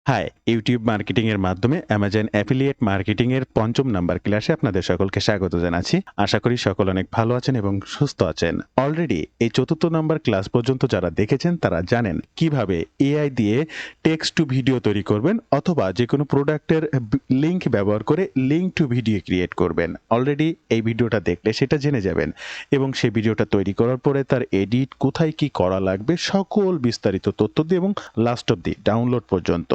High, YouTube marketing এর মাধ্যমে Amazon affiliate marketing এর ৫ম নাম্বার ক্লাসে আপনাদের সকলকে স্বাগত জানাচ্ছি। আশা করি সকল অনেক ভালো আছেন এবং সুস্থ আছেন। অলরেডি এই ৪র্থ নাম্বার ক্লাস পর্যন্ত যারা দেখেছেন তারা জানেন কিভাবে এআই দিয়ে টেক্সট টু ভিডিও তৈরি করবেন অথবা যেকোনো প্রোডাক্টের লিংক ব্যবহার করে লিংক টু ভিডিও ক্রিয়েট করবেন। অলরেডি এই ভিডিওটা দেখলে সেটা জেনে যাবেন এবং সেই ভিডিওটা তৈরি করার পরে তার এডিট কোথায় কি করা লাগবে সকল বিস্তারিত তথ্য দিয়ে এবং লাস্ট অব্দি ডাউনলোড পর্যন্ত।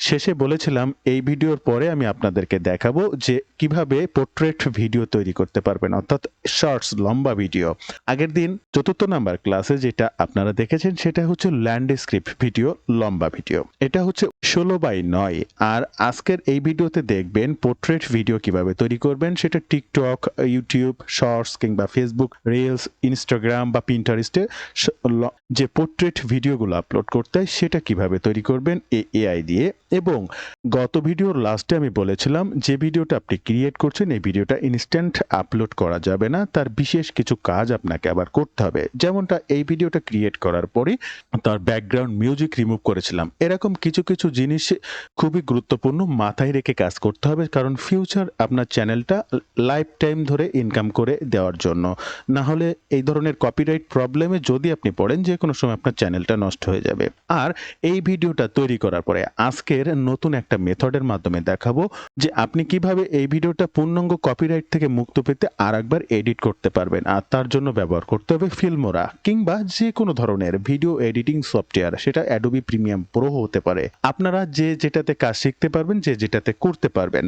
শেষে বলেছিলাম এই ভিডিওর পরে আমি আপনাদেরকে দেখাবো যে কিভাবে পোর্ট্রেট ভিডিও তৈরি করতে পারবেন, অর্থাৎ শর্টস লম্বা ভিডিও। আগের দিন ৪র্থ নাম্বার ক্লাসে যেটা আপনারা দেখেছেন সেটা হচ্ছে ল্যান্ডস্কেপ ভিডিও, লম্বা ভিডিও। এটা হচ্ছে ১৬:৯। আর আজকের এই ভিডিওতে দেখবেন পোর্ট্রেট ভিডিও কিভাবে তৈরি করবেন, সেটা টিকটক, ইউটিউব শর্টস কিংবা ফেসবুক রিলস, ইনস্টাগ্রাম বা পিন্টারেস্টে যে পোর্ট্রেট ভিডিওগুলো আপলোড করতে হয় সেটা কিভাবে তৈরি করবেন এআই দিয়ে। এবং গত ভিডিওর লাস্টে আমি বলেছিলাম যে ভিডিওটা আপনি ক্রিয়েট করছেন এই ভিডিওটা ইনস্ট্যান্ট আপলোড করা যাবে না, তার বিশেষ কিছু কাজ আপনাকে আবার করতে হবে। যেমনটা এই ভিডিওটা ক্রিয়েট করার পরে তার ব্যাকগ্রাউন্ড মিউজিক রিমুভ করেছিলাম। এরকম কিছু কিছু জিনিস খুবই গুরুত্বপূর্ণ, মাথায় রেখে কাজ করতে হবে, কারণ ফিউচার আপনার চ্যানেলটা লাইফ টাইম ধরে ইনকাম করে দেওয়ার জন্য। না হলে এই ধরনের কপিরাইট প্রবলেমে যদি আপনি পড়েন যে কোনো সময় আপনার চ্যানেলটা নষ্ট হয়ে যাবে। আর এই ভিডিওটা তৈরি করার পরে আজকের নতুন একটা মেথডের মাধ্যমে দেখাবো যে আপনি কিভাবে এই ভিডিওটা পূর্ণাঙ্গ কপিরাইট থেকে মুক্ত পেতে আরেকবার এডিট করতে পারবেন। আর তার জন্য ব্যবহার করতে হবে ফিল্মোরা কিংবা যে কোনো ধরনের ভিডিও এডিটিং সফটওয়্যার, সেটা অ্যাডোবি প্রিমিয়াম প্রো হতে পারে। আপনারা যে যেটাতে কাজ শিখতে পারবেন, যে যেটাতে করতে পারবেন।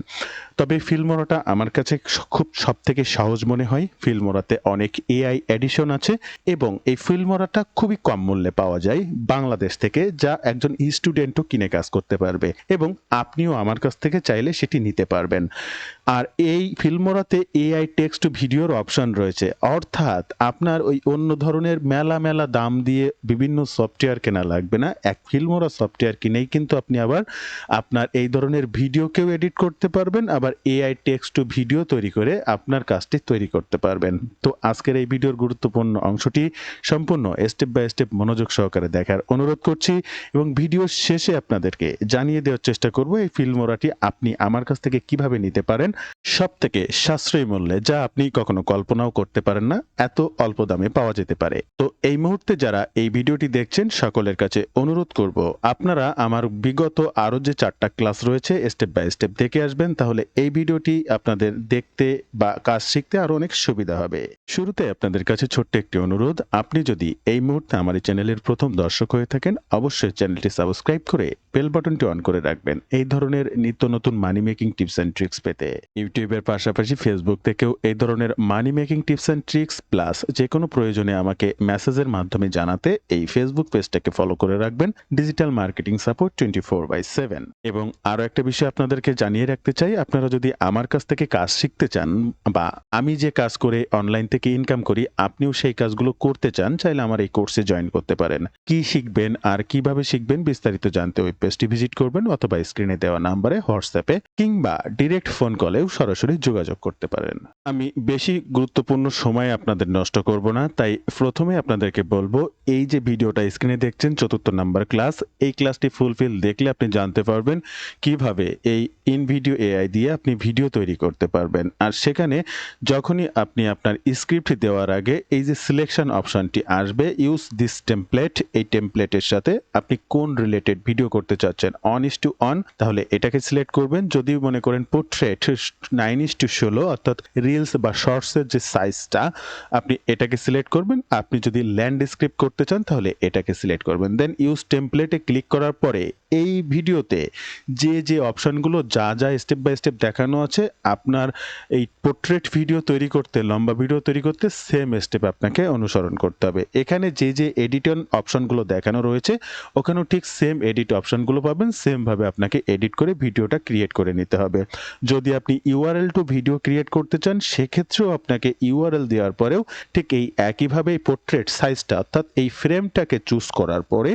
তবে ফিল্মোরাটা আমার কাছে খুব সবথেকে সহজ মনে হয়। ফিল্মোরাতে অনেক এআই এডিশন আছে এবং এই ফিল্মোরাটা খুবই কম মূল্যে পাওয়া যায় বাংলাদেশ থেকে, যা একজন স্টুডেন্টও কিনে কাজ করতে পারবে এবং আপনিও আমার কাছ থেকে চাইলে সেটি নিতে পারবেন। আর এই ফিল্মোরাতে এআই টেক্সট টু ভিডিওর অপশন রয়েছে, অর্থাৎ আপনার ওই অন্য ধরনের মেলা মেলা দাম দিয়ে বিভিন্ন সফটওয়্যার কেনা লাগবে না। এক ফিল্মোরা সফটওয়্যার কিনেই কিন্তু আপনি আবার আপনার এই ধরনের ভিডিওকেও এডিট করতে পারবেন, আবার এআই টেক্সট টু ভিডিও তৈরি করে আপনার কাজটি তৈরি করতে পারবেন। তো আজকের এই ভিডিওর গুরুত্বপূর্ণ অংশটি সম্পূর্ণ স্টেপ বাই স্টেপ মনোযোগ সহকারে দেখার অনুরোধ করছি এবং ভিডিওর শেষে আপনাদেরকে জানিয়ে দেওয়ার চেষ্টা করব এই ফিল্মোরাটি আপনি আমার কাছ থেকে কিভাবে নিতে পারেন সবথেকে সাশ্রয়ী মূল্যে, যা আপনি কখনো কল্পনাও করতে পারেন না এত অল্প দামে পাওয়া যেতে পারে। তো এই মুহূর্তে যারা এই ভিডিওটি দেখছেন সকলের কাছে অনুরোধ করব আপনারা আমার বিগত আরো যে 4টা ক্লাস রয়েছে স্টেপ বাই স্টেপ দেখে আসবেন, তাহলে এই ভিডিওটি আপনাদের দেখতে বা কাজ শিখতে আরো অনেক সুবিধা হবে। শুরুতে আপনাদের কাছে ছোট্ট একটি অনুরোধ, আপনি যদি এই মুহূর্তে আমার এই চ্যানেলের প্রথম দর্শক হয়ে থাকেন অবশ্যই চ্যানেলটি সাবস্ক্রাইব করে বেল বাটনটি অন করে রাখবেন এই ধরনের নিত্য নতুন money making tips and tricks পেতে। ইউটিউবের পাশাপাশি ফেসবুক থেকেও এই ধরনের money making tips and tricks plus যে কোনো প্রয়োজনে আমাকে মেসেজের মাধ্যমে জানাতে এই ফেসবুক পেজটাকে ফলো করে রাখবেন, ডিজিটাল মার্কেটিং সাপোর্ট 24/7। এবং আরো একটা বিষয় আপনাদেরকে জানিয়ে রাখতে চাই, আপনারা যদি আমার কাছ থেকে কাজ শিখতে চান বা আমি যে কাজ করে অনলাইন থেকে ইনকাম করি আপনিও সেই কাজগুলো করতে চান, চাইলে আমার এই কোর্সে জয়েন করতে পারেন। কি শিখবেন আর কিভাবে শিখবেন বিস্তারিত জানতে ওয়েব পেজটি ভিজিট করবেন অথবা স্ক্রিনে দেওয়া নাম্বারে হোয়াটসঅ্যাপে কিংবা ডিরেক্ট ফোন কলেও সরাসরি যোগাযোগ করতে পারেন। আমি বেশি গুরুত্বপূর্ণ সময় আপনাদের নষ্ট করব না, তাই প্রথমে আপনাদেরকে বলবো এই যে ভিডিওটা স্ক্রিনে দেখছেন ৪র্থ নাম্বার ক্লাস, এই ক্লাসটি ফুলফিল দেখলে আপনি জানতে পারবেন কিভাবে এই ইন ভিডিও এআই দিয়ে আপনি ভিডিও তৈরি করতে পারবেন। আর সেখানে যখনই আপনি আপনার স্ক্রিপ্ট দেওয়ার আগে এই যে সিলেকশন অপশনটি আসবে, ইউজ দিস টেমপ্লেট, এই টেমপ্লেটের সাথে আপনি কোন রিলেটেড ভিডিও করতে চাচ্ছেন, অন, তাহলে এটাকে সিলেক্ট করবেন। যদি মনে করেন পোর্ট্রেট 9:16 অর্থাৎ রিলস বা শর্টসের যে সাইজটা আপনি এটাকে সিলেক্ট করবেন। আপনি যদি ল্যান্ডস্কেপ করতে চান তাহলে এটাকে সিলেক্ট করবেন, দেন ইউজ টেমপ্লেটে ক্লিক করার পরে এই ভিডিওতে যে যে অপশনগুলো যা যা স্টেপ বাই স্টেপ দেখানো আছে আপনার এই পোর্ট্রেট ভিডিও তৈরি করতে, লম্বা ভিডিও তৈরি করতে সেম স্টেপ আপনাকে অনুসরণ করতে হবে। এখানে যে যে এডিটন অপশনগুলো দেখানো রয়েছে ওখানেও ঠিক সেম এডিট অপশনগুলো পাবেন, সেম ভাবে আপনাকে এডিট করে ভিডিওটা ক্রিয়েট করে নিতে হবে। যদি আপনি আপনি ইউআরএল টু ভিডিও ক্রিয়েট করতে চান সেক্ষেত্রেও আপনাকে ইউআরএল দেওয়ার পরেও ঠিক এই একইভাবেই পোর্ট্রেট সাইজটা অর্থাৎ এই ফ্রেমটাকে চুজ করার পরে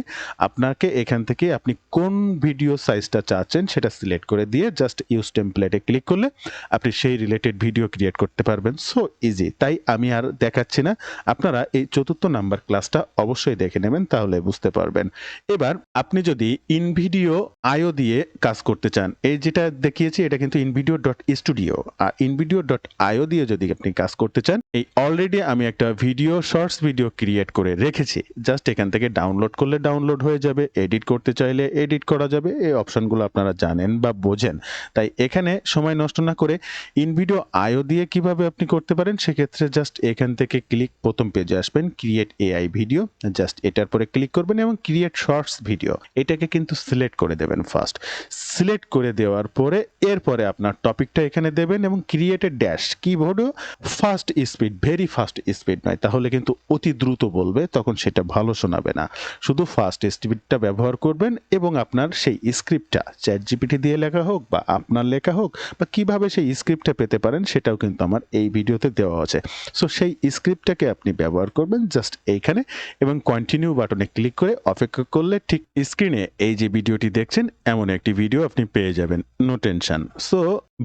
আপনাকে এখান থেকে আপনি কোন ভিডিও সাইজটা চাচ্ছেন সেটা সিলেক্ট করে দিয়ে জাস্ট ইউজ টেমপ্লেটে ক্লিক করলে আপনি সেই রিলেটেড ভিডিও ক্রিয়েট করতে পারবেন। সো ইজি, তাই আমি আর দেখাচ্ছি না, আপনারা এই ৪র্থ নাম্বার ক্লাসটা অবশ্যই দেখে নেবেন, তাহলে বুঝতে পারবেন। এবার আপনি যদি ইনভিডিও আইও দিয়ে কাজ করতে চান, এই যেটা দেখিয়েছি এটা কিন্তু ইনভিডিও ডট স্টুডিও, আর ইনভিডিও ডট আইও দিয়ে যদি আপনি কাজ করতে চান, এই অলরেডি আমি একটা ভিডিও শর্টস ভিডিও ক্রিয়েট করে রেখেছি, জাস্ট এখান থেকে ডাউনলোড করলে ডাউনলোড হয়ে যাবে, এডিট করতে চাইলে এডিট করা যাবে, এই অপশনগুলো আপনারা জানেন বা বোঝেন। তাই এখানে সময় নষ্ট না করে ইনভিডিও আইও দিয়ে কিভাবে আপনি করতে পারেন সেক্ষেত্রে জাস্ট এখান থেকে ক্লিক, প্রথম পেজে আসবেন, ক্রিয়েট এআই ভিডিও, জাস্ট এটার পরে ক্লিক করবেন এবং ক্রিয়েট শর্টস ভিডিও এটাকে কিন্তু সিলেক্ট করে দেবেন। ফার্স্ট সিলেক্ট করে দেওয়ার পরে এরপরে আপনার টপিকটা এখানে দেবেন এবং ক্রিয়েট এ ড্যাশ কিবোর্ডও fast speed, very fast speed নয়, তাহলে কিন্তু অতি দ্রুত বলবে, তখন সেটা ভালো শোনাবে না। শুধু ফাস্ট স্পিডটা ব্যবহার করবেন এবং আপনার সেই স্ক্রিপ্টটা চ্যাট জিপিটি দিয়ে লেখা হোক বা আপনার লেখা হোক বা কিভাবে সেই স্ক্রিপ্টটা পেতে পারেন সেটাও কিন্তু আমার এই ভিডিওতে দেওয়া আছে। সো সেই স্ক্রিপ্টটাকে আপনি ব্যবহার করবেন জাস্ট এইখানে এবং কন্টিনিউ বাটনে ক্লিক করে অপেক্ষা করলে ঠিক স্ক্রিনে এই যে ভিডিওটি দেখছেন এমন একটি ভিডিও আপনি পেয়ে যাবেন, no tension. So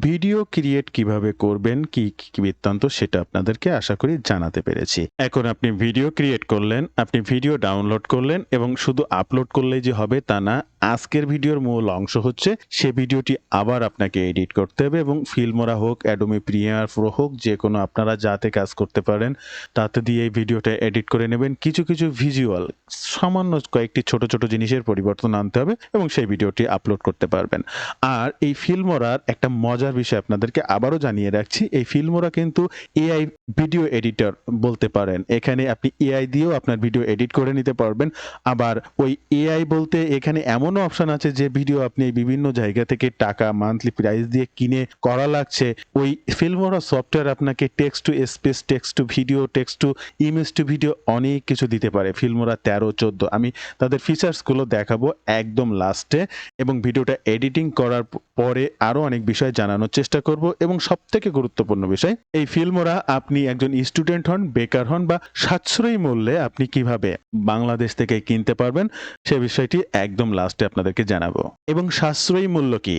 video create কিভাবে করবেন, কি কি বৃত্তান্ত সেটা আপনাদেরকে আশা করি জানাতে পেরেছি। এখন আপনি ভিডিও ক্রিয়েট করলেন, আপনি ভিডিও ডাউনলোড করলেন এবং শুধু আপলোড করলেই যে হবে তা না, আজকের ভিডিওর মূল অংশ হচ্ছে সে ভিডিওটি আবার আপনাকে এডিট করতে হবে এবং ফিল্মোরা হোক, অ্যাডোবি প্রিমিয়ার প্রো হোক, যে কোনো আপনারা যাতে কাজ করতে পারেন তাতে দিয়ে এই ভিডিওটা এডিট করে নেবেন। কিছু কিছু ভিজুয়াল সামান্য কয়েকটি ছোট ছোট জিনিসের পরিবর্তন আনতে হবে এবং সেই ভিডিওটি আপলোড করতে পারবেন। আর এই ফিল্মোরার একটা মজার বিষয় আপনাদেরকে আবারও জানিয়ে রাখছি, এই ফিল্মোরা কিন্তু এআই ভিডিও এডিটর বলতে পারেন। এখানে আপনি এআই দিয়েও আপনার ভিডিও এডিট করে নিতে পারবেন। আবার ওই এআই বলতে এখানে এমনও অপশন আছে যে ভিডিও আপনি বিভিন্ন জায়গা থেকে টাকা মান্থলি প্রাইস দিয়ে কিনে করা লাগছে, ওই ফিল্মোরা সফটওয়্যার আপনাকে text to space, text to video, text to image to video অনেক কিছু দিতে পারে ফিল্মোরা 13, 14। আমি তাদের ফিচার্সগুলো দেখাবো একদম লাস্টে এবং ভিডিওটা এডিটিং করার পরে আরও অনেক বিষয় জানানোর চেষ্টা করব। এবং সবথেকে গুরুত্বপূর্ণ বিষয়, এই ফিল্মোরা আপনি একজন স্টুডেন্ট হন, বেকার হন বা সাশ্রয়ী মূল্যে আপনি কিভাবে বাংলাদেশ থেকে কিনতে পারবেন সে বিষয়টি একদম লাস্টে আপনাদেরকে জানাবো। এবং সাশ্রয়ী মূল্য কি,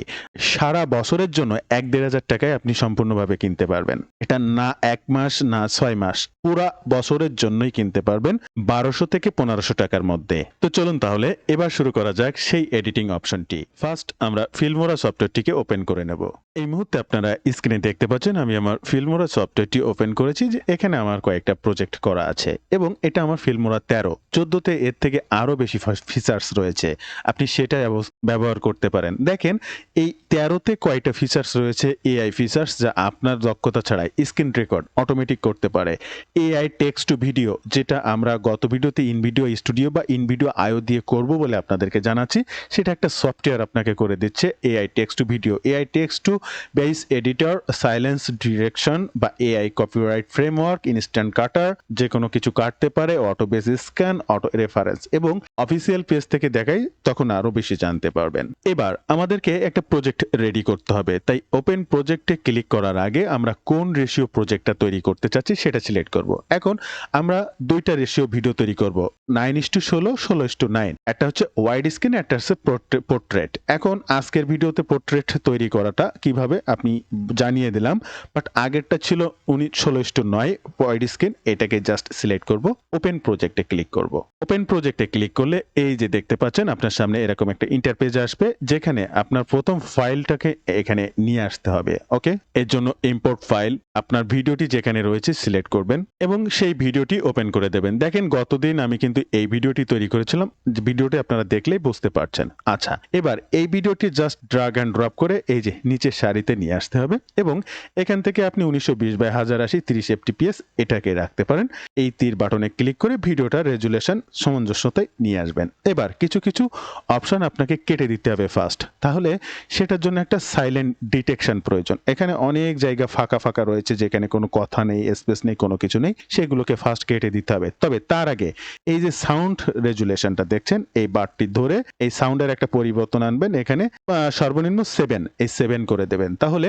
সারা বছরের জন্য 1-1.5 টাকায় আপনি সম্পূর্ণভাবে কিনতে পারবেন। এটা না 1 মাস না 6 মাস, পুরা বছরের জন্যই কিনতে পারবেন 1200 থেকে 1500 টাকার মধ্যে। তো চলুন তাহলে এবার শুরু করা যাক সেই এডিটিং অপশনটি। ফার্স্ট আমরা ফিল্মোরা সফটওয়্যারটিকে ওপেন করে নেব। এই মুহূর্তে আপনারা স্ক্রিনে দেখতে পাচ্ছেন আমি আমার ফিল্মোরা সফটওয়্যারটি ওপেন করেছি, যে এখানে আমার কয়েকটা প্রজেক্ট করা আছে এবং এটা আমার ফিল্মোরা 13। 14তে এর থেকে আরো বেশি ফিচার্স রয়েছে, আপনি সেটা ব্যবহার করতে পারেন। দেখেন এই 13তে কয়টা ফিচার্স রয়েছে, এআই ফিচার্স, যা আপনার দক্ষতা ছাড়াই স্ক্রিন রেকর্ড অটোমেটিক করতে পারে। এআই টেক্সট টু ভিডিও, যেটা আমরা গত ভিডিওতে ইনভিডিও স্টুডিও বা ইনভিডিও আইও দিয়ে করব বলে আপনাদেরকে জানাচ্ছি, সেটা একটা সফটওয়্যার আপনাকে করে দিচ্ছে AI text to video, AI text to base editor, silence direction বা এআই কপিরাইট ফ্রেমওয়ার্ক, ইনস্ট্যান্ট কাটার, যে কোনো কিছু কাটতে পারে, auto base scan, auto reference, এবং অফিসিয়াল পেজ থেকে দেখাই তখন আরো বেশি জানতে পারবেন। এবার আমাদেরকে একটা প্রজেক্ট রেডি করতে হবে, তাই ওপেন প্রজেক্টে ক্লিক করার আগে আমরা কোন রেশিও প্রজেক্টটা তৈরি করতে চাচ্ছি সেটা সিলেক্ট করব। এখন আমরা দুইটা রেশিও ভিডিও তৈরি করব, 9:16, 16:9। একটা হচ্ছে ওয়াইড স্ক্রিন, একটা হচ্ছে পোর্ট্রেট। এখন আজকের ভিডিওতে পোর্ট্রেট তৈরি করাটা কিভাবে আপনি জানিয়ে দিলাম, বাট আগেরটা ছিল 16:9 ওয়াইড স্ক্রিন। এটাকে জাস্ট সিলেক্ট করব, ওপেন প্রজেক্টে ক্লিক করব। ওপেন প্রজেক্টে ক্লিক করলে এই যে দেখতে পাচ্ছেন আপনার সামনে এরকম একটা ইন্টারপেজ আসবে, যেখানে আপনার প্রথম ফাইলটাকে এখানে নিয়ে আসতে হবে। ওকে, এর জন্য ইম্পোর্ট ফাইল, আপনার ভিডিওটি যেখানে রয়েছে সিলেক্ট করবেন এবং সেই ভিডিওটি ওপেন করে দেবেন। দেখেন গতদিন আমি কিন্তু এই ভিডিওটি তৈরি করেছিলাম, ভিডিওটি আপনারা দেখলেই বুঝতে পারছেন। আচ্ছা, এবার এই ভিডিওটি জাস্ট ড্রাগ অ্যান্ড ড্রপ করে এই যে নিচের সারিতে নিয়ে আসতে হবে এবং এখান থেকে আপনি 1920x1080 30 fps এটাকে রাখতে পারেন। এই তীর বাটনে ক্লিক করে ভিডিওটার রেজুলেশন সামঞ্জস্যতায় নিয়ে আসবেন। এবার কিছু কিছু অপশন আপনাকে কেটে দিতে হবে ফার্স্ট, তাহলে সেটার জন্য একটা সাইলেন্ট ডিটেকশন প্রয়োজন। এখানে অনেক জায়গা ফাঁকা ফাঁকা রয়েছে যেখানে কোনো কথা নেই, স্পেস নেই, কোনো কিছু কিছু নেই, সেগুলোকে ফার্স্ট কেটে দিতে হবে। তবে তার আগে এই যে সাউন্ড রেজুলেশনটা দেখছেন, এই বারটি ধরে এই সাউন্ডের একটা পরিবর্তন আনবেন। এখানে সর্বনিম্ন 7 এই 7 করে দেবেন। তাহলে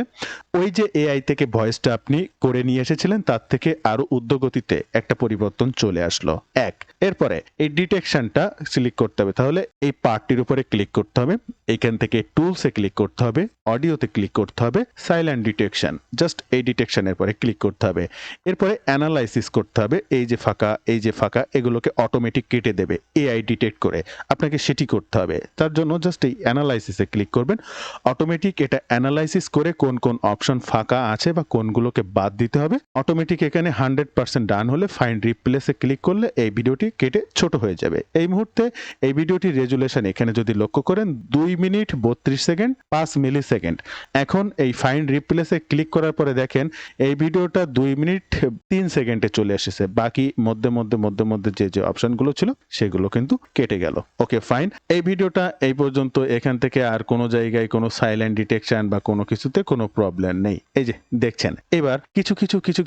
ওই যে এআই থেকে ভয়েসটা আপনি করে নিয়ে এসেছিলেন তার থেকে আরো ঊর্ধ্বগতিতে একটা পরিবর্তন চলে আসলো। এক, এরপরে এই ডিটেকশনটা ক্লিক করতে হবে। তাহলে এই পার্টটির উপরে ক্লিক করতে হবে, এখান থেকে টুলসে ক্লিক করতে হবে, অডিওতে ক্লিক করতে হবে, সাইলেন্ট ডিটেকশন, জাস্ট এই ডিটেকশনের পরে ক্লিক করতে হবে। এরপরে অ্যানালাইসিস করতে হবে, এই যে ফাঁকা এই যে ফাঁকা এগুলোকে অটোমেটিক কেটে দেবে এআই ডিটেক্ট করে, আপনাকে সেটি করতে হবে। তার জন্য জাস্ট এই অ্যানালাইসিসে ক্লিক করবেন, অটোমেটিক এটা অ্যানালাইসিস করে কোন কোন অপশন ফাঁকা আছে বা কোনগুলোকে বাদ দিতে হবে, অটোমেটিক এখানে 100% ডান হলে ফাইন্ড রিপ্লেসে ক্লিক করলে এই ভিডিওটি কেটে ছোট হয়ে যাবে। এই মুহূর্তে এই ভিডিওটির রেজুলেশন এখানে যদি লক্ষ্য করেন 2 মিনিট 32 সেকেন্ড 5 মিলি সেকেন্ড। এখন এই ফাইন্ড রিপ্লেসে ক্লিক করার পরে দেখেন এই ভিডিওটা 2 মিনিট 3 সেকেন্ডে চলে এসেছে, বাকি মধ্যে যে অপশনগুলো ছিল সেগুলো কিন্তু কেটে গেল। ওকে ফাইন, এই ভিডিওটা এই পর্যন্ত। এখান থেকে আর কোনো জায়গায় কোনো সাইলেন্ট ডিটেকশন বা কোনো কিছুতে কোনো প্রবলেম নেই, এই যে দেখছেন। এবার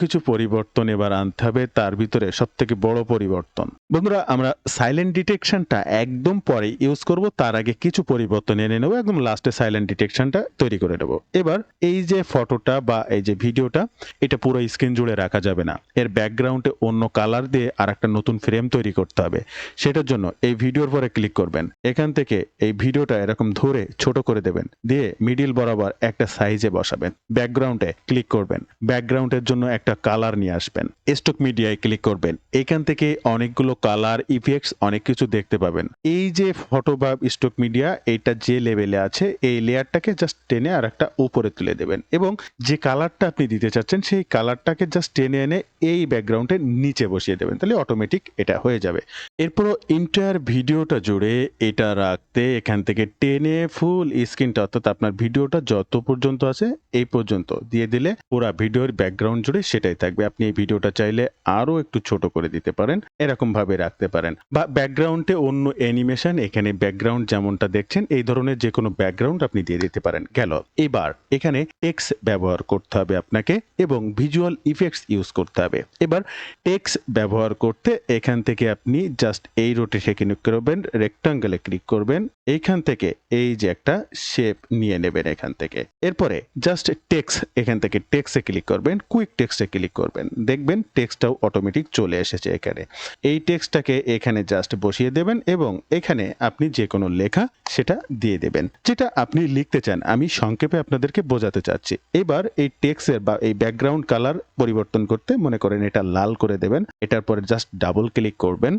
কিছু পরিবর্তন এবার আনতে হবে, তার ভিতরে সবথেকে বড় পরিবর্তন বন্ধুরা, আমরা সাইলেন্ট ডিটেকশনটা একদম পরে ইউজ করব, তার আগে কিছু পরিবর্তন এনে নেব, একদম লাস্টে সাইলেন্ট ডিটেকশনটা তৈরি করে নেব। এবার এই যে ফটোটা বা এই যে ভিডিওটা, এটা পুরো স্ক্রিন জুড়ে রাখা যাবে না, এর ব্যাকগ্রাউন্ডে অন্য কালার দিয়ে আর একটা নতুন ফ্রেম তৈরি করতে হবে। সেটার জন্য এই ভিডিওর পরে ক্লিক করবেন, এখান থেকে এই ভিডিওটা এরকম ধরে ছোট করে দেবেন, দিয়ে মিডিল বরাবর একটা সাইজে বসাবেন, ব্যাকগ্রাউন্ডে ক্লিক করবেন, ব্যাকগ্রাউন্ডের জন্য একটা কালার নিয়ে আসবেন, স্টক মিডিয়ায় ক্লিক করবেন, এখান থেকে অনেকগুলো কালার ইফেক্টস অনেক কিছু দেখতে পাবেন। এই যে ফটো বা স্টক মিডিয়া এটা যে লেভেলে আছে এই লেয়ারটাকে জাস্ট টেনে আর একটা উপরে তুলে দেবেন, এবং যে কালারটা আপনি দিতে চাচ্ছেন সেই কালারটাকে জাস্ট টেনে এনে এই ব্যাকগ্রাউন্ডের নিচে বসিয়ে দেবেন, তাহলে অটোমেটিক এটা হয়ে যাবে। এরপরও এন্টায়ার ভিডিওটা জুড়ে এটা রাখতে এখান থেকে টেনে ফুল স্ক্রিনটা, অর্থাৎ আপনার ভিডিওটা যত পর্যন্ত আছে এই পর্যন্ত দিয়ে দিলে পুরো ভিডিওর ব্যাকগ্রাউন্ড জুড়ে সেটাই থাকবে। আপনি এই ভিডিওটা চাইলে আরো একটু ছোট করে দিতে পারেন, এরকম ভাবে রাখতে পারেন, বা ব্যাকগ্রাউন্ডে অন্য অ্যানিমেশন, এখানে ব্যাকগ্রাউন্ড যেমনটা দেখছেন এই ধরনের যে কোনো ব্যাকগ্রাউন্ড আপনি দিয়ে দিতে পারেন। গেল, এবার এখানে টেক্সট ব্যবহার করতে হবে আপনাকে এবং ভিজুয়াল ইফেক্টস ইউজ করতে হবে। এবার টেক্সট ব্যবহার করতে এখান থেকে আপনি জাস্ট এই রোটেশনে ক্লিক করবেন, রেক্টাঙ্গেলে ক্লিক করবেন, এইখান থেকে এই যে একটা শেপ নিয়ে নেবেন এখান থেকে, এরপরে জাস্ট টেক্সট, এখান থেকে টেক্সটে ক্লিক করবেন, কুইক টেক্সটে ক্লিক করবেন, দেখবেন টেক্সটটাও অটোমেটিক চলে এসেছে এখানে। এই টেক্সটটাকে এখানে জাস্ট বসিয়ে দেবেন এবং এখানে আপনি যে কোনো লেখা সেটা দিয়ে দেবেন যেটা আপনি লিখতে চান, আমি সংক্ষেপে আপনাদেরকে বোঝাতে চাচ্ছি। এবার এই টেক্সটের বা এই ব্যাকগ্রাউন্ড কালার পরিবর্তন করতে মনে করেন এটা লাল করে দেবেন, এটার পরে জাস্ট ডাবল ক্লিক করবেন,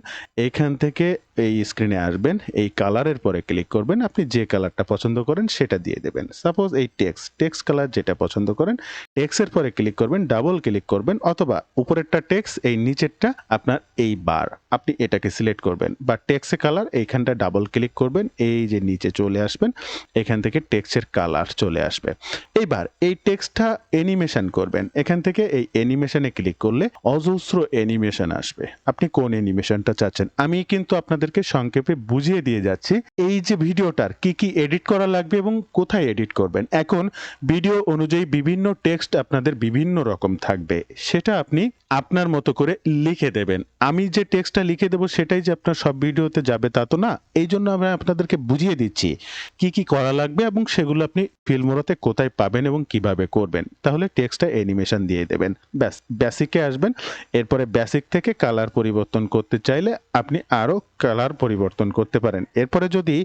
এইখান থেকে এই স্ক্রিনে আসবেন, এই কালারের পরে ক্লিক করবেন, আপনি যে কালারটা পছন্দ করেন সেটা দিয়ে দেবেন। সাপোজ এই টেক্সট কালার যেটা পছন্দ করেন, টেক্সটের পরে ক্লিক করবেন, ডাবল ক্লিক করবেন, অথবা উপরেরটা টেক্সট এই নিচেরটা আপনার এই বার, আপনি এটাকে সিলেক্ট করবেন, বা টেক্সটের কালার এইখানটা ডাবল ক্লিক করবেন, এই যে নিচে চলে আসবেন, এখান থেকে টেক্সটের কালার চলে আসবে। এবার এই টেক্সটটা অ্যানিমেশন করবেন, এখান থেকে এই অ্যানিমেশনে ক্লিক করলে অজস্র অ্যানিমেশন আসবে, আপনি কোন অ্যানিমেশনটা চাচ্ছেন আমি কিন্তু আপনাদেরকে সংক্ষেপে বুঝিয়ে দিয়ে যাচ্ছি। এই যে ভিডিওটার কি কি এডিট করা লাগবে এবং কোথায় এডিট করবেন। এখন ভিডিও অনুযায়ী বিভিন্ন টেক্সট আপনাদের বিভিন্ন রকম থাকবে, সেটা আপনি আপনার মতো করে লিখে দেবেন। আমি যে টেক্সটটা লিখে দেবো সেটাই যে আপনার সব ভিডিওতে যাবে তা তো না, এই জন্য আমি আপনাদেরকে বুঝিয়ে দিচ্ছি কি কি করা লাগবে এবং সেগুলো আপনি ফিল্মোরাতে কোথায় পাবেন এবং কিভাবে করবেন। তাহলে টেক্সটটা অ্যানিমেশন দিয়ে দেবেন, ব্যাস বেসিকে আসবেন, এরপরে বেসিক থেকে কালার পরিবর্তন করতে চাইলে আপনি আরো কালার পরিবর্তন করতে পারেন। এরপরে যদি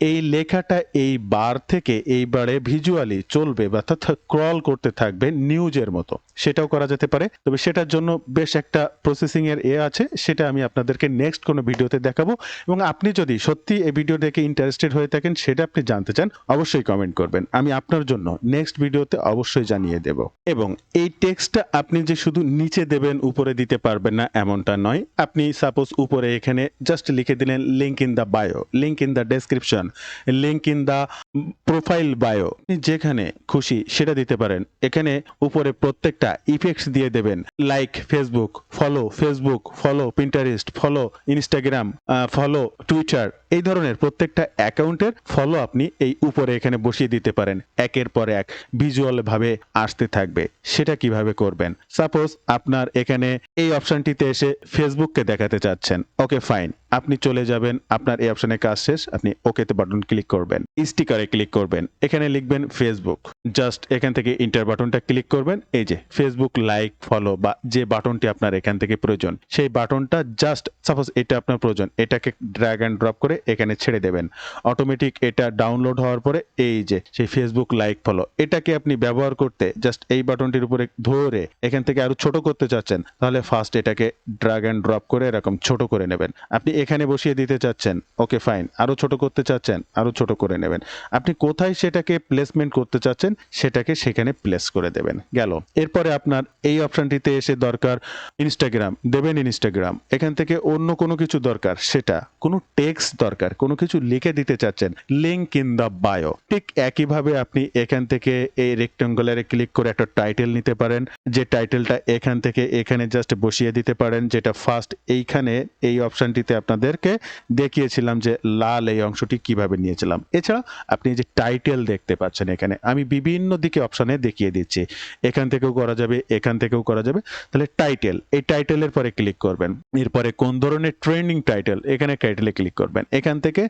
এই লেখাটা এই বার থেকে এই বারে ভিজুয়ালি চলবে বা স্ক্রল করতে থাকবে নিউজের মতো, সেটাও করা যেতে পারে। তবে সেটার জন্য বেশ একটা প্রসেসিং এর আছে, সেটা আমি আপনাদেরকে নেক্সট কোনো ভিডিওতে দেখাবো। এবং আপনি যদি সত্যি এই ভিডিও দেখে ইন্টারেস্টেড হয়ে থাকেন, সেটা আপনি জানতে চান, অবশ্যই কমেন্ট করবেন, আমি আপনার জন্য নেক্সট ভিডিওতে অবশ্যই জানিয়ে দেব। এবং এই টেক্সটটা আপনি যে শুধু নিচে দেবেন উপরে দিতে পারবেন না এমনটা নয়, আপনি সাপোজ উপরে এখানে জাস্ট লিখে দিলেন link in the bio, link in the description, link in the profile bio, যেখানে খুশি সেটা দিতে পারেন। এখানে উপরে প্রত্যেকটা ইফেক্টস দিয়ে দেবেন, like Facebook follow, Pinterest follow, Instagram follow, Twitter, এই ধরনের প্রত্যেকটা অ্যাকাউন্টের ফলো আপনি এই উপরে এখানে বসিয়ে দিতে পারেন, একের পর এক ভিজুয়াল ভাবে আসতে থাকবে। সেটা কিভাবে করবেন? সাপোজ আপনার এখানে এই অপশনটিতে এসে ফেসবুককে দেখাতে চাচ্ছেন, ওকে ফাইন, আপনি চলে যাবেন, আপনার এই অপশনে কাজ শেষ, আপনি ওকেতে বাটন ক্লিক করবেন, স্টিকারে ক্লিক করবেন, এখানে লিখবেন ফেসবুক, জাস্ট এখান থেকে ইন্টার বাটনটা ক্লিক করবেন, এই যে ফেসবুক লাইক ফলো বা যে বাটনটি আপনার এখান থেকে প্রয়োজন সেই বাটনটা জাস্ট সাপোজ এটা আপনার প্রয়োজন, এটাকে ড্র্যাগ অ্যান্ড ড্রপ করে এখানে ছেড়ে দেবেন, অটোমেটিক এটা ডাউনলোড হওয়ার পরে এই যে সেই ফেসবুক লাইক ফলো এটাকে আপনি ব্যবহার করতে জাস্ট এই বাটনটির উপরে ধরে এখান থেকে আরো ছোট করতে চাচ্ছেন, তাহলে ফার্স্ট এটাকে ড্র্যাগ অ্যান্ড ড্রপ করে এরকম ছোট করে নেবেন, আপনি এখানে বসিয়ে দিতে চাচ্ছেন, ওকে ফাইন, আরো ছোট করতে চাচ্ছেন, আরো ছোট করে নেবেন, আপনি কোথায় সেটাকে প্লেসমেন্ট করতে চাচ্ছেন সেটাকে সেখানে প্লেস করে দেবেন, গেল। এরপরে আপনার এই অপশনটিতে এসে দরকার ইনস্টাগ্রাম, দেবেন ইনস্টাগ্রাম, এখান থেকে অন্য কোনো কিছু দরকার, সেটা কোনো টেক্সট দরকার, কোনো কিছু লিখে দিতে চাচ্ছেন, লিংক ইন দ্য বায়ো, ঠিক একইভাবে আপনি এখান থেকে এই রেক্টেঙ্গুলারে ক্লিক করে একটা টাইটেল নিতে পারেন, যে টাইটেলটা এখান থেকে এখানে জাস্ট বসিয়ে দিতে পারেন, যেটা ফার্স্ট এইখানে এই অপশনটিতে আপনাদেরকে দেখিয়েছিলাম যে লাল এই অংশটি কিভাবে নিয়েছিলাম। এছাড়া আপনি যে টাইটেল দেখতে পাচ্ছেন এখানে আমি বিভিন্ন দিকে অপশনে দেখিয়ে দিচ্ছি, এখান থেকেও করা যাবে, এখান থেকেও করা যাবে, তাহলে টাইটেল, এই টাইটেলের পরে ক্লিক করবেন, এরপরে কোন ধরনের ট্রেন্ডিং টাইটেল, এখানে টাইটেলে ক্লিক করবেন, এখান থেকে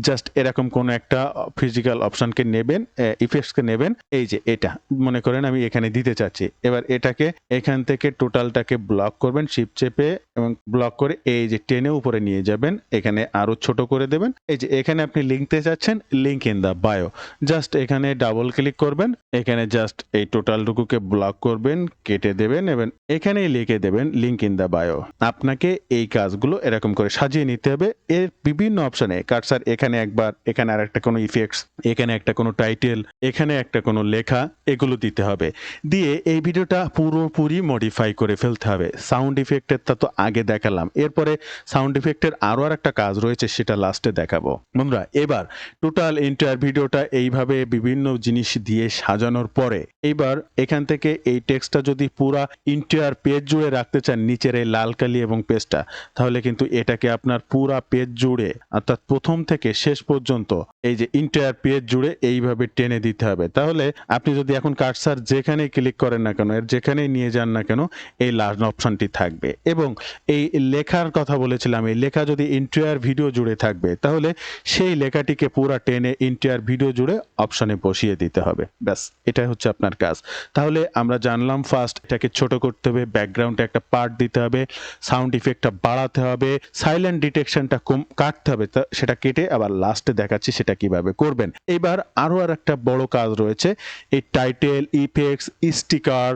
জাস্ট এরকম কোন একটা ফিজিক্যাল অপশনকে নেবেন, ইফেক্টসকে নেবেন, এই যে এটা মনে করেন আমি এখানে দিতে চাচ্ছি, এবার এটাকে এখান থেকে টোটালটাকে ব্লক করবেন শিফট চেপে এবং ব্লক করে এই যে টেনে উপরে নিয়ে যাবেন, এখানে আরো ছোট করে দেবেন, এই যে এখানে আপনি লিখতে চাচ্ছেন link in the bio, just এখানে ডাবল ক্লিক করবেন, এখানে জাস্ট এই টোটালটুকুকে ব্লক করবেন, কেটে দেবেন এবং এখানেই লিখে দেবেন লিংক ইন দা বায়ো। আপনাকে এই কাজগুলো এরকম করে সাজিয়ে নিতে হবে, এর বিভিন্ন অপশনে কার্সার এখানে একবার, এখানে আর একটা কোনো ইফেক্টস, এখানে একটা কোনো টাইটেল, এখানে একটা কোনো লেখা, এগুলো দিতে হবে, দিয়ে এই ভিডিওটা পুরোপুরি মডিফাই করে ফেলতে হবে। সাউন্ড ইফেক্টেরটা তো আগে দেখালাম, এরপরে সাউন্ড ইফেক্টের আরো একটা কাজ রয়েছে সেটা লাস্টে দেখাবো। বন্ধুরা এবার টোটাল এন্টায়ার ভিডিওটা এইভাবে বিভিন্ন জিনিস দিয়ে সাজানোর পরে এবার এখান থেকে এই টেক্সটটা যদি পুরা এন্টায়ার পেজ জুড়ে রাখতে চান, নিচের এই লাল কালি এবং পেজটা, তাহলে কিন্তু এটাকে আপনার পুরা পেজ জুড়ে অর্থাৎ প্রথম থেকে শেষ পর্যন্ত এই যে এন্টায়ার পেজ জুড়ে এইভাবে টেনে দিতে হবে। তাহলে আপনি যদি এখন কার্সার যেখানেই ক্লিক করেন না কেন, এর যেখানেই নিয়ে যান না কেন, এই লাল অপশনটি থাকবে। এবং এই লেখার কথা বলেছিলাম, এই লেখা যদি এন্টায়ার ভিডিও জুড়ে থাকবে তাহলে সেই লেখাটিকে পুরা টেনে এন্টায়ার ভিডিও জুড়ে অপশনে বসিয়ে দিতে হবে, ব্যাস এটাই হচ্ছে আপনার কাজ। তাহলে আমরা জানলাম ফার্স্ট এটাকে ছোট করতে হবে, ব্যাকগ্রাউন্ডে একটা পার্ট দিতে হবে, সাউন্ড ইফেক্টটা বাড়াতে হবে, সাইলেন্ট ডিটেকশনটা কাটতে হবে, সেটা কেটে আবার লাস্টে দেখাচ্ছি সেটা কিভাবে করবেন। এবার আরো আর একটা বড় কাজ রয়েছে, এই টাইটেল, ইফেক্টস, স্টিকার,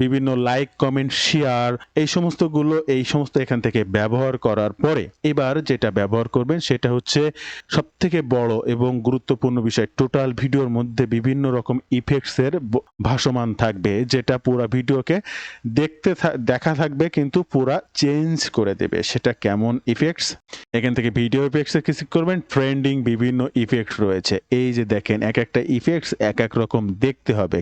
বিভিন্ন লাইক কমেন্ট শেয়ার, এই সমস্ত এখান থেকে ব্যবহার করার পরে এবার যেটা ব্যবহার করবেন সেটা হচ্ছে সবথেকে বড় এবং গুরুত্বপূর্ণ বিষয়, টোটাল ভিডিওর মধ্যে বিভিন্ন রকম ইফেক্টসের ভাসমান থাকবে, যেটা পুরো ভিডিওকে দেখা থাকবে কিন্তু পুরা চেঞ্জ করে দেবে। সেটা কেমন ইফেক্টস? এখান থেকে ভিডিও ইফেক্টসে ক্লিক করবেন, ট্রেন্ডিং বিভিন্ন ইফেক্ট রয়েছে, এই যে দেখেন এক একটা ইফেক্টস এক এক রকম দেখতে হবে,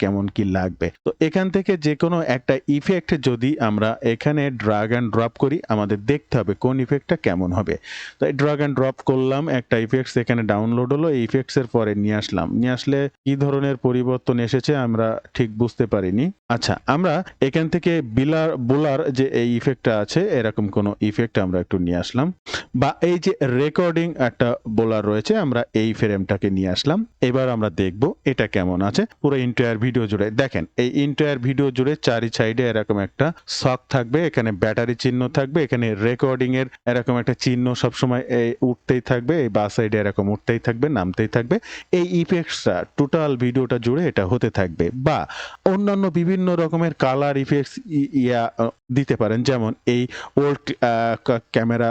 কেমন কি লাগবে। তো এখান থেকে যে কোনো একটা ইফেক্ট যদি আমরা এখানে ড্র্যাগ অ্যান্ড ড্রপ করি, আমাদের দেখতে হবে কোন ইফেক্টটা কেমন হবে। তো ড্র্যাগ অ্যান্ড ড্রপ করলাম, একটা ইফেক্টস এখানে ডাউনলোড হলো, এই ইফেক্টস এর পরে নিয়ে আসলে কি ধরনের পরিবর্তন এসেছে আমরা ঠিক বুঝতে পারিনি। আচ্ছা, আমরা এখান থেকে বোলার যে এই ইফেক্টটা আছে এরকম কোন ইফেক্ট আমরা একটু নিয়ে আসলাম, বা এই যে রেকর্ডিং একটা বোলার রয়েছে আমরা এই ফ্রেমটাকে নিয়ে আসলাম। এবার আমরা দেখব এটা কেমন আছে পুরো এন্টায়ার ভিডিও জুড়ে। দেখেন এই এন্টায়ার ভিডিও জুড়ে চারি সাইডে এরকম একটা শক থাকবে, এখানে ব্যাটারি চিহ্ন থাকবে, এখানে রেকর্ডিং এর এরকম একটা চিহ্ন সবসময় উঠতেই থাকবে, এই বা সাইডে এরকম উঠতেই থাকবে, নামতেই থাকবে। এই ইফেক্টসটা টোটাল ভিডিওটা জুড়ে এটা হতে থাকবে, বা অন্যান্য বিভিন্ন রকমের কালার ইফেক্টস দিতে পারেন, যেমন এই ওল্ড ক্যামেরা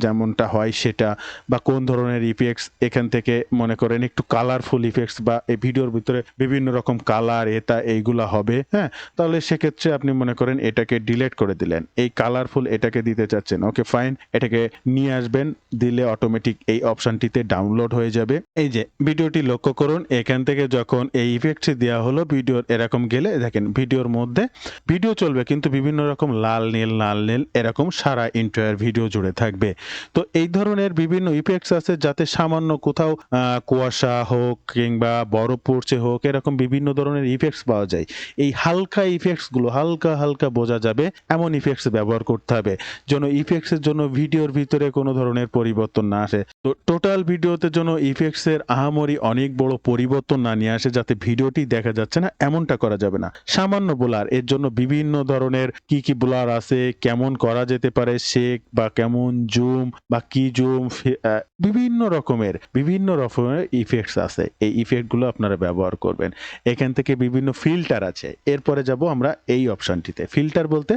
যেমনটা হয় সেটা, বা কোন ধরনের ইফেক্টস এখান থেকে মনে করেন একটু কালারফুল ইফেক্টস, বা এই ভিডিওর ভিতরে বিভিন্ন রকম কালার এইগুলা হবে, হ্যাঁ, তাহলে সেক্ষেত্রে আপনি মনে করেন এটাকে ডিলিট করে দিলেন, এই কালারফুল এটাকে দিতে চাচ্ছেন, ওকে ফাইন, এটাকে নিয়ে আসবেন, দিলে অটোমেটিক এই অপশনটিতে ডাউনলোড হয়ে যাবে। এই যে ভিডিওটি লক্ষ্য করুন, এখান থেকে যখন এই ইফেক্টস দেওয়া হলো ভিডিওর এরকম গেলে দেখেন ভিডিওর মধ্যে ভিডিও চলবে কিন্তু বিভিন্ন রকম লাল নীল এরকম সারা এন্টায়ার ভিডিও জুড়ে থাকবে। তো এই ধরনের বিভিন্ন ইফেক্টস আছে যাতে সামান্য কোথাও কুয়াশা হোক কিংবা বরফ পড়ছে হোক, এরকম বিভিন্ন ধরনের ইফেক্টস পাওয়া যায়। এই হালকা ইফেক্টসগুলো হালকা বোঝা যাবে এমন ইফেক্টস ব্যবহার করতে হবে, যেন ইফেক্টসের জন্য ভিডিওর ভিতরে কোনো ধরনের পরিবর্তন না আসে। তো টোটাল ভিডিওতে যেন ইফেক্টসের আহামরি অনেক বড় পরিবর্তন না নিয়ে আসে, যাতে ভিডিওটি দেখা যাচ্ছে না এমনটা করা যাবে না। সামান্য ব্লার, এর জন্য বিভিন্ন ধরনের কি ব্লার আছে, কেমন করা যেতে পারে, শেক বা কেমন জুম বা কি জুম, বিভিন্ন রকমের ইফেক্টস আছে। এই ইফেক্টগুলো আপনারা ব্যবহার করবেন। এখান থেকে বিভিন্ন ফিল্টার আছে। এরপরে যাব আমরা এই অপশনটিতে। ফিল্টার বলতে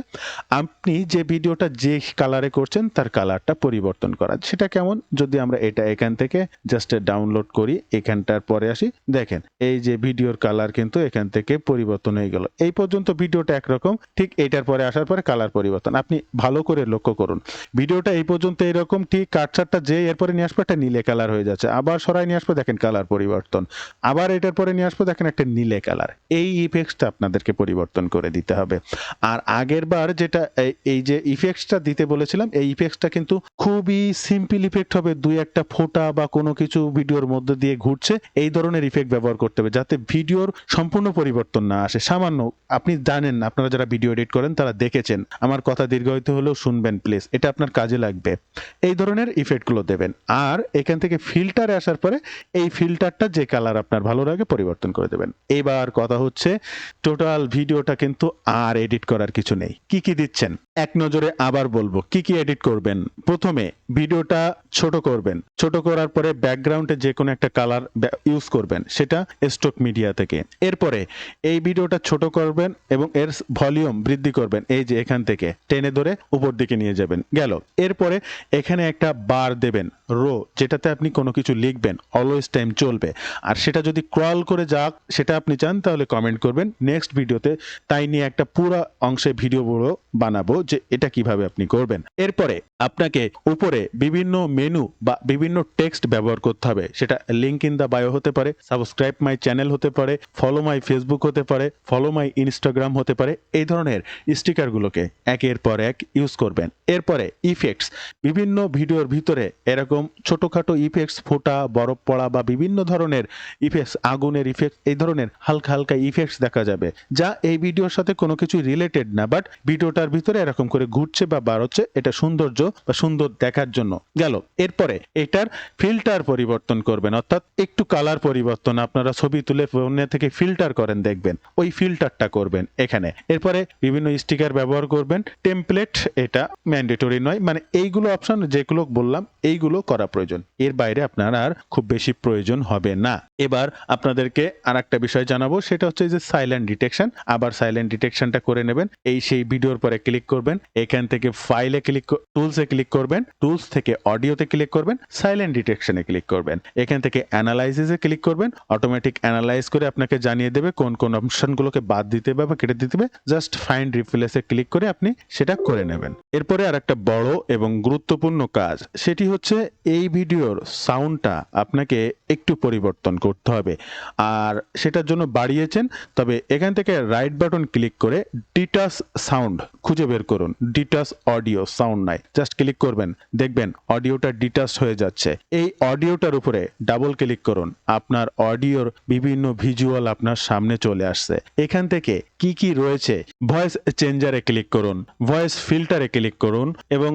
আপনি যে ভিডিওটা যে কালারে করছেন তার কালারটা পরিবর্তন করা। সেটা কেমন, যদি আমরা এটা এখান থেকে জাস্ট ডাউনলোড করি, এখানটার পরে আসি, দেখেন এই যে ভিডিওর কালার কিন্তু এখান থেকে পরিবর্তন হয়ে গেল। এই পর্যন্ত ভিডিওটা একরকম, ঠিক এটার পরে আসার পরে কালার পরিবর্তন। আপনি ভালো করে লক্ষ্য করুন, ভিডিওটা এই পর্যন্ত এরকম, ঠিক কাটছাটটা যে এরপরে নিয়ে আসবে একটা নীলে কালার হয়ে যাচ্ছে, আবার সরাই নিয়ে আসবো দেখেন কালার পরিবর্তন, আবার এটার পরে নিয়ে আসবো দেখেন একটা নীলে কালার। এই ইফেক্টসটা আপনাদেরকে পরিবর্তন করে দিতে হবে। আর আগের বার যেটা এই যে ইফেক্টসটা দিতে বলেছিলাম, এই ইফেক্টসটা কিন্তু খুবই সিম্পল ইফেক্ট হবে, দুই একটা ফোঁটা বা কোনো কিছু ভিডিওর মধ্যে দিয়ে ঘুরছে, এই ধরনের ইফেক্ট ব্যবহার করতে হবে যাতে ভিডিওর সম্পূর্ণ পরিবর্তন না আসে। সামান্য, আপনি জানেন, আপনারা যারা ভিডিও এডিট করেন তারা দেখেছেন, আমার কথা দীর্ঘায়িত হলেও শুনবেন প্লিজ, এটা আপনার কাজে লাগবে। এই ধরনের ইফেক্টগুলো দেবেন। আর এখান থেকে ফিল্টারে আসার পরে এই ফিল্টারটা যে কালার আপনার ভালো লাগে পরিবর্তন করে দেবেন। এবার কথা হচ্ছে, টোটাল ভিডিওটা কিন্তু আর এডিট করার কিছু নেই। কি দিচ্ছেন এক নজরে আবার বলবো, কি এডিট করবেন। প্রথমে ভিডিওটা ছোট করবেন, ছোট করার পরে ব্যাকগ্রাউন্ডে যে কোনো একটা কালার ইউজ করবেন, সেটা স্টক মিডিয়া থেকে। এরপরে এই ভিডিওটা ছোট করবেন এবং এর ভলিউম বৃদ্ধি করবেন, এই যে এখান থেকে টেনে ধরে উপর দিকে নিয়ে যাবেন, গেল। এরপরে এখানে একটা বার দেবেন, রো, যেটাতে আপনি কোনো কিছু লিখবেন, অলওয়েজ টাইম চলবে। আর সেটা যদি ক্রল করে যাক, সেটা আপনি চান তাহলে কমেন্ট করবেন, নেক্সট ভিডিওতে তাই নিয়ে একটা পুরো অংশে ভিডিও বানাবো যে এটা কিভাবে আপনি করবেন। এরপরে আপনাকে উপরে বিভিন্ন মেনু বা বিভিন্ন টেক্সট ব্যবহার করতে হবে, সেটা লিংক ইন দা বায়ো হতে পারে, সাবস্ক্রাইব মাই চ্যানেল হতে পারে, ফলো মাই ফেসবুক হতে পারে, ফলো মাই ইনস্টাগ্রাম হতে পারে। এই ধরনের স্টিকারগুলোকে একের পর এক ইউজ করবেন। এরপরে ইফেক্টস, বিভিন্ন ভিডিওর ভিতরে এরকম ছোটখাটো ইফেক্টস, ফোঁটা, বরফ পড়া বা বিভিন্ন ধরনের ইফেক্টস, আগুনের ইফেক্ট, এই ধরনের হালকা ইফেক্টস দেখা যাবে যা এই ভিডিওর সাথে কোনো কিছু রিলেটেড না, বাট ভিডিওটার ভিতরে এরকম করে ঘুরছে বা বার হচ্ছে, এটা সৌন্দর্য বা সুন্দর দেখার জন্য গেল। এরপরে এটার ফিল্টার পরিবর্তন করবেন, অর্থাৎ একটু কালার পরিবর্তন। আপনারা ছবি তুলে ফোনে থেকে ফিল্টার করেন, দেখবেন ওই ফিল্টারটা করবেন এখানে। এরপরে বিভিন্ন স্টিকার ব্যবহার করবেন, টেমপ্লেট এটা ম্যান্ডেটরি নয়, মানে এইগুলো অপশন যেগুলো বললাম এইগুলো করা প্রয়োজন, এর বাইরে আপনার আর খুব বেশি প্রয়োজন হবে না। এবার আপনাদেরকে আর একটা বিষয় জানাবো, সেটা হচ্ছে যে সাইলেন্ট ডিটেকশন। আবার সাইলেন্ট ডিটেকশনটা করে নেবেন, এই সেই ভিডিওর পরে ক্লিক করবেন, এখান থেকে ফাইলে টুলসে ক্লিক করবেন, টুলস থেকে অডিওতে ক্লিক করবেন, সাইলেন্ট ডিটেকশনে ক্লিক করবেন, এখান থেকে অ্যানালাইসিসে ক্লিক করবেন, অটোমেটিক অ্যানালাইজ করে আপনাকে জানিয়ে দেবে কোন অপশনগুলোকে বাদ দিতে হবে বা কেটে দিতে হবে। জাস্ট ফাইন্ড রিপ্লেসে ক্লিক করে আপনি সেটা করে নেবেন। এরপরে আর একটা বড় এবং গুরুত্বপূর্ণ কাজ, সেটি হচ্ছে এই ভিডিওর সাউন্ডটা আপনাকে একটু পরিবর্তন করতে হবে। আর সেটার জন্য বাড়িয়েছেন, তবে এখান থেকে রাইট বাটন ক্লিক করে ডিটাচ সাউন্ড খুঁজে বের করুন। ডিটাচ অডিও সাউন্ড নাই, জাস্ট ক্লিক করবেন, দেখবেন অডিওটা ডিটাচ হয়ে যাচ্ছে। এই অডিওটার উপরে ডাবল ক্লিক করুন, আপনার অডিওর বিভিন্ন ভিজুয়াল আপনার সামনে চলে আসছে। এখান থেকে কি রয়েছে, ভয়েস চেঞ্জারে ক্লিক করুন, ভয়েস ফিল্টারে ক্লিক করুন এবং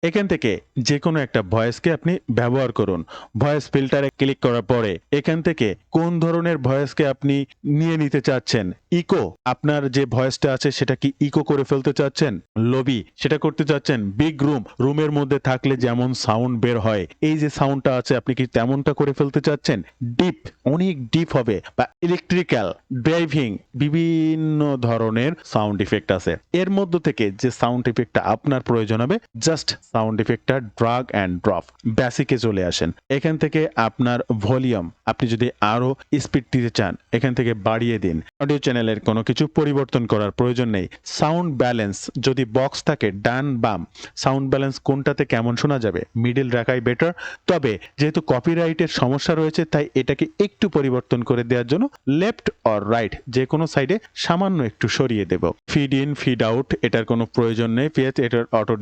এখান থেকে যে কোনো একটা ভয়েসকে আপনি ব্যবহার করুন। ভয়েস ফিল্টারে ক্লিক করার পরে এখান থেকে কোন ধরনের ভয়েসকে আপনি নিয়ে নিতে চাচ্ছেন, ইকো, আপনার যে ভয়েসটা আছে সেটা কি ইকো করে ফেলতে চাচ্ছেন, লবি সেটা করতে চাচ্ছেন, বিগ রুমের মধ্যে থাকলে যেমন সাউন্ড বের হয় এই যে সাউন্ডটা আছে আপনি কি তেমনটা করে ফেলতে চাচ্ছেন, ডিপ, অনেক ডিপ হবে, বা ইলেকট্রিক্যাল, ড্রাইভিং, বিভিন্ন ধরনের সাউন্ড ইফেক্ট আছে। এর মধ্যে থেকে যে সাউন্ড ইফেক্টটা আপনার প্রয়োজন হবে, জাস্ট সাউন্ড ইফেক্টটা ড্রাগ অ্যান্ড ড্রপ, ব্যাস ক্লাসিকে চলে আসেন। এখান থেকে আপনার ভলিউম আপনি যদি আরো স্পিড দিতে চান এখান থেকে বাড়িয়ে দিন। অডিও চ্যানেলের কোনো কিছু পরিবর্তন করার প্রয়োজন নেই। সাউন্ড ব্যালেন্স যদি বক্স থাকে ডান বাম সাউন্ড ব্যালেন্স কোনটাতে কেমন শোনা যাবে, মিডল রাখাই বেটার। তবে যেহেতু কপিরাইটের সমস্যা রয়েছে তাই এটাকে একটু পরিবর্তন করে দেওয়ার জন্য লেফট অর রাইট যে কোনো সাইডে সামান্য একটু সরিয়ে দেব। ফিড ইন ফিড আউট এটার কোনো প্রয়োজন নেই। এটার অটো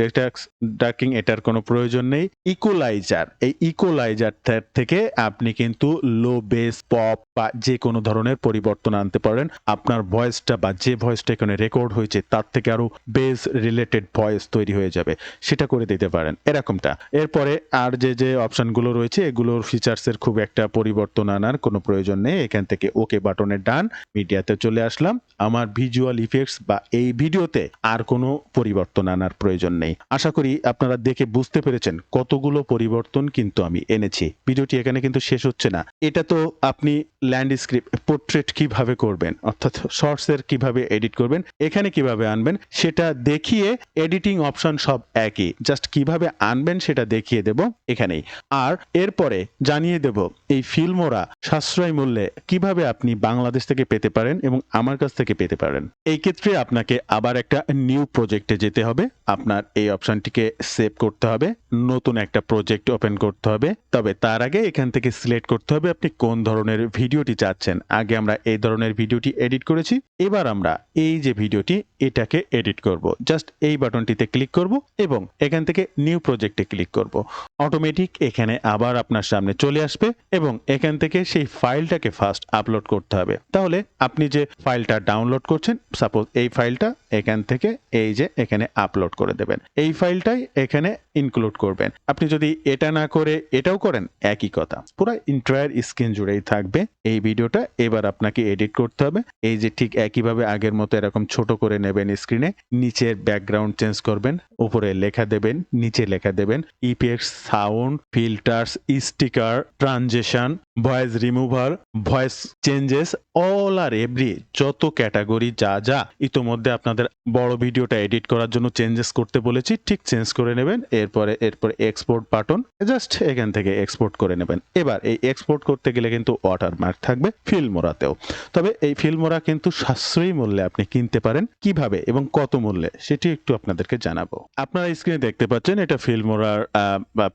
ডাকিং এটার কোনো প্রয়োজন নেই। ইকুয়ালাইজার, এই ইকুয়ালাইজার থেকে আপনি কিন্তু লো বেস পপ বা যে কোনো ধরনের পরিবর্তন আনতে পারেন। আপনার ভয়েসটা বা যে ভয়েসটা এখানে রেকর্ড হয়েছে তার থেকে আরো বেস রিলেটেড ভয়েস তৈরি হয়ে যাবে, সেটা করে দিতে পারেন এরকমটা। এরপরে আর যে অপশনগুলো রয়েছে এগুলোর ফিচার্সের খুব একটা পরিবর্তন আনার কোনো প্রয়োজন নেই। এখান থেকে ওকে বাটনের ডান, মিডিয়াতে চলে আসলাম। আমার ভিজুয়াল ইফেক্টস বা এই ভিডিওতে আর কোনো পরিবর্তন আনার প্রয়োজন নেই। আশা করি আপনারা দেখে বুঝতে পেরেছেন কতগুলো পরিবর্তন কিন্তু আমি এনেছি। ভিডিওটি এখানে কিন্তু শেষ হচ্ছে না। এটা তো আপনি ল্যান্ডস্কেপ পোর্ট্রেট কিভাবে করবেন অর্থাৎ শর্টসের কিভাবে এডিট করবেন, এখানে কিভাবে আনবেন সেটা দেখিয়ে এডিটিং অপশন সব একই, জাস্ট কিভাবে আনবেন সেটা দেখিয়ে দেব এখানেই। আর এরপরে জানিয়ে দেব এই ফিল্মোরা সাশ্রয় মূল্যে কিভাবে আপনি বাংলাদেশ থেকে পেতে পারেন এবং আমার কাছ থেকে পেতে পারেন। এই ক্ষেত্রে আপনাকে আবার একটা নিউ প্রজেক্টে যেতে হবে। আপনার এই অপশনটিকে সেভ করতে হবে, নতুন একটা প্রজেক্ট ওপেন করতে হবে। তবে তার আগে এখান থেকে সিলেক্ট করতে হবে আপনি কোন ধরনের ভিডিওটি চাচ্ছেন। আগে আমরা এই ধরনের ভিডিওটি এডিট করেছি, এবার আমরা এই যে ভিডিওটি এটাকে এডিট করব। জাস্ট এই বাটনটিতে ক্লিক করব এবং এখান থেকে নিউ প্রজেক্টে ক্লিক করব। অটোমেটিক এখানে আবার আপনার সামনে চলে আসবে এবং এখান থেকে সেই ফাইলটাকে ফার্স্ট আপলোড করতে হবে। তাহলে আপনি যে ফাইলটা ডাউনলোড করছেন, সাপোজ এই ফাইলটা এখান থেকে এই যে এখানে আপলোড করে দেবেন। এই ফাইলটাই এখানে ইনক্লুড করবেন। আপনি যদি এটা না করে এটাও করেন একই কথা, পুরো এন্টায়ার স্ক্রিন জুড়েই থাকবে এই ভিডিওটা। এবার আপনাকে এডিট করতে হবে। এই যে ঠিক একইভাবে আগের মতো এরকম ছোট করে নেবেন স্ক্রিনে, নিচের ব্যাকগ্রাউন্ড চেঞ্জ করবেন, উপরে লেখা দেবেন, নিচে লেখা দেবেন, effects, sound, filters, sticker, transition, voice remover, voice changes, all আর এভরি যত ক্যাটাগরি যা ইতোমধ্যে আপনাদের বড় ভিডিওটা এডিট করার জন্য চেঞ্জেস করতে বলেছি ঠিক চেঞ্জ করে নেবেন। এরপরে এক্সপোর্ট বাটন, জাস্ট এখান থেকে এক্সপোর্ট করে নেবেন। এবার এই এক্সপোর্ট করতে গেলে কিন্তু ওয়াটারমার্ক থাকবে ফিল্মোরাতেও। তবে এই ফিল্মোরা কিন্তু সাশ্রয়ী মূল্যে আপনি কিনতে পারেন। কিভাবে এবং কত মূল্যে সেটি একটু আপনাদেরকে জানাবো। আপনারা স্ক্রিনে দেখতে পাচ্ছেন এটা ফিল্মোরার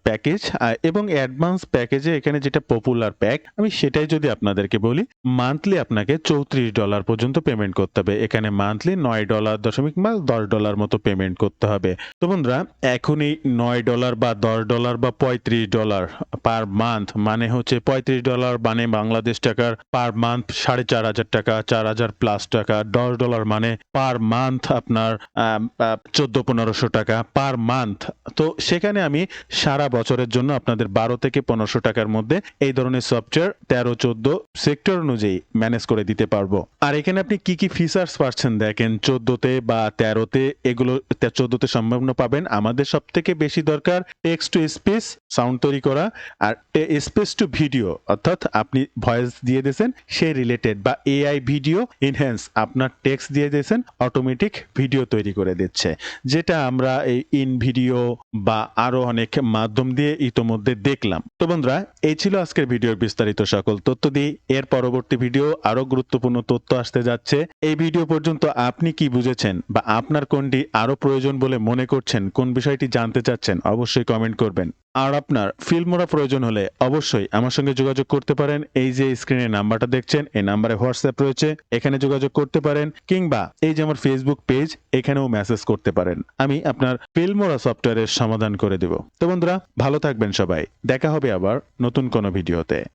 প্যাকেজ এবং অ্যাডভান্স প্যাকেজে এখানে যেটা পপুলার প্যাক আমি সেটাই যদি আপনাদেরকে বলি, মান্থলি আপনাকে $34 পর্যন্ত পেমেন্ট করতে হবে। এখানে মান্থলি $9.10 মতো পেমেন্ট করতে হবে। তো বন্ধুরা এখনই $9 বা $10 বা $35 পার মান্থ মানে হচ্ছে $35 মানে বাংলাদেশ টাকার পার মান্থ 4,500 টাকা, 4,000 প্লাস টাকা। $10 মানে পার মান্থ আপনার 1400-1500 টাকা পার মান্থ। তো সেখানে আমি সারা বছরের জন্য আপনাদের 12 থেকে 1500 টাকার মধ্যে এই ধরনের সফটওয়্যার 13-14 সেক্টর অনুযায়ী ম্যানেজ করে দিতে পারবো। আর এখানে আপনি কি কি ফিচার্স পাচ্ছেন দেখেন, 14তে বা 13তে, এগুলো 14তে সম্ভাবনা পাবেন। আমাদের সব থেকে বেশি দরকার টেক্সট টু স্পিচ সাউন্ড তৈরি করা আর স্পিচ টু ভিডিও, অর্থাৎ আপনি ভয়েস দিয়ে দিয়েছেন সেই রিলেটেড বা এআই ভিডিও এনহ্যান্স, আপনার টেক্সট দিয়ে দিয়েছেন অটোমেটিক ভিডিও তৈরি করে দিচ্ছে, যেটা আমরা এই ইন ভিডিও বা আরো অনেক মাধ্যম দিয়ে ইতোমধ্যে দেখলাম। তো বন্ধুরা এই ছিল আজকের ভিডিওর বিস্তারিত সকল তথ্য দিয়ে। এর পরবর্তী ভিডিও আরো গুরুত্বপূর্ণ তথ্য আসতে যাচ্ছে। এই ভিডিও পর্যন্ত আপনি কি বুঝেছেন বা আপনার কোনটি আরো প্রয়োজন বলে মনে করছেন, কোন বিষয়টি জানতে চাচ্ছেন অবশ্যই কমেন্ট করবেন। আর আপনার ফিল্মোরা প্রয়োজন হলে অবশ্যই আমার সঙ্গে যোগাযোগ করতে পারেন। এই যে স্ক্রিনে নাম্বারটা দেখছেন এই নাম্বারে হোয়াটসঅ্যাপ রয়েছে, এখানে যোগাযোগ করতে পারেন, কিংবা এই যে আমার ফেসবুক পেজ এখানেও মেসেজ করতে পারেন। আমি আপনার ফিল্মোরা সফটওয়্যারের সমাধান করে দেব। তো বন্ধুরা ভালো থাকবেন সবাই, দেখা হবে আবার নতুন কোনো ভিডিওতে।